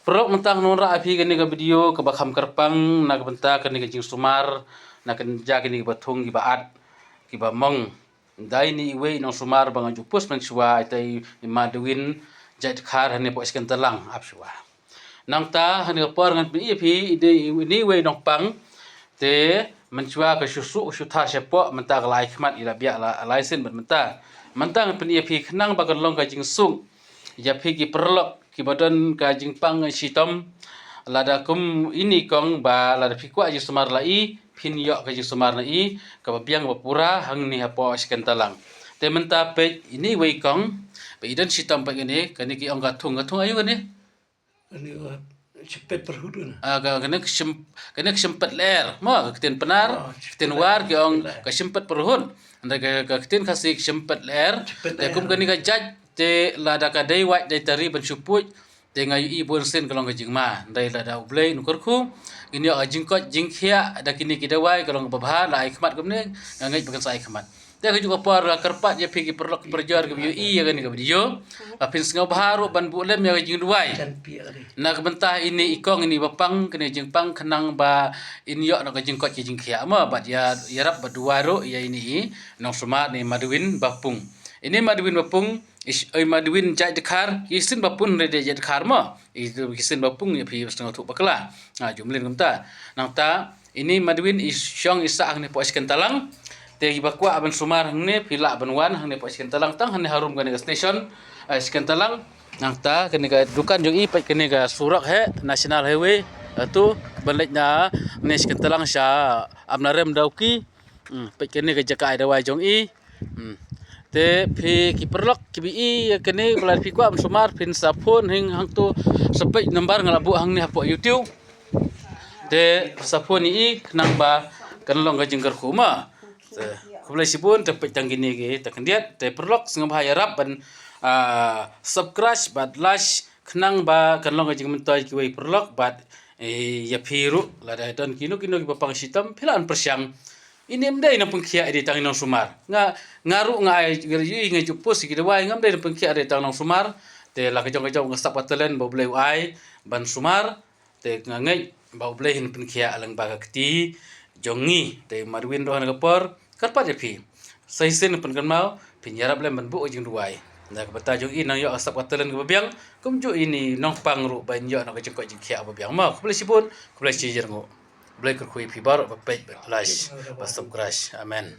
Pro mentang nonra api kini ke video ke bakam kerpang nak benta kini ke jing sumar nak kenja kini ke batung ki baat ki bamong dai ni iwe nong sumar bang jupus men shua itai maduin jait khar hane po iskan telang ap shua nang ta hane por ngan pi api ide ni iwe nong pang te menshua ke susu sutha sepo menta lai khmat ila bia la laisen menta mentang pi api khnang bagan long ka jing sung ya pi ki perlok ki badan ka jingpang sitom lada kum ini kong ba lada fikwa ji sumar lai phin yo ka ji sumar lai ka biang bapura hang ni hapo sken talang te menta pe ini wei kong pe idan sitom pe ini kani ki ong gathung ayu kani cepet perhudun aga kani sempet ler mo keten penar keten war ki ong ka sempet perhun anda ka keten kasih sempet ler te kum kani ka jaj te lada ka dai wat dai tari ban suput te ngayu i bon sen kalong ka jingma dai lada ublei nukur khu ini a jingkot jingkhia da kini ki dawai kalong babha la ai khmat kumne ngai bakan sai khmat te ka juga par karpat ya pigi perlok perjar ke i ya gani ka video apin sngau baharu ban bulem ya jing duai nak bentah ini ikong ini bapang kene jingpang kenang ba ini yo nak jingkot jingkhia ma bat ya yarap badua ro ya ini nong suma ni maduin bapung ini maduin bapung maduin jait dekhar isin bapun rede jait dekhar ma itu isin bapung ya pi setengah tu bakla jumlin kumta nang ta ini maduin isyong isa ang ni po iskan talang te bakwa aban sumar ne pila aban wan hang ne po iskan talang tang hang ne harum kan station iskan talang nang ta kene ka dukan jong i pa kene ka surak he national highway tu balik na ne iskan talang sha amnarem dauki pa kene ka jaka ada wai jong i te phi ki perlok ki bi kene belar phi kwa sumar phin sa phone hing hang tu sampai number ngalabu hang ni hapo youtube te sa phone i nang ba kan long ga jinggar khuma te kublai sibun te petang gini ge te kendiat te perlok sing bahaya rap ban subscribe bat like khnang ba kan long ga jing mentai ki wei perlok bat ya phiru la da don kino ki papang sitam philan persyang ini mdai na pengkia di tang nong sumar ngaru ngai gerji ngai jupus ki dawai ngam dai pengkia di tang nong sumar te la kejong ngasap watelen bo blai ai ban sumar te ngai bo blai hin pengkia alang baga kti jongi te marwin rohan gapor karpat jepi saisen pen kan mau pinjarap lem ban bu jing duai na bata jong i nang yo asap watelen ke babiang kumju ini nong pangru ban yo na kejong jing kia babiang ma kublai sibun kublai cijer ngo Blake kui pibar ba page ba flash ba subscribe amen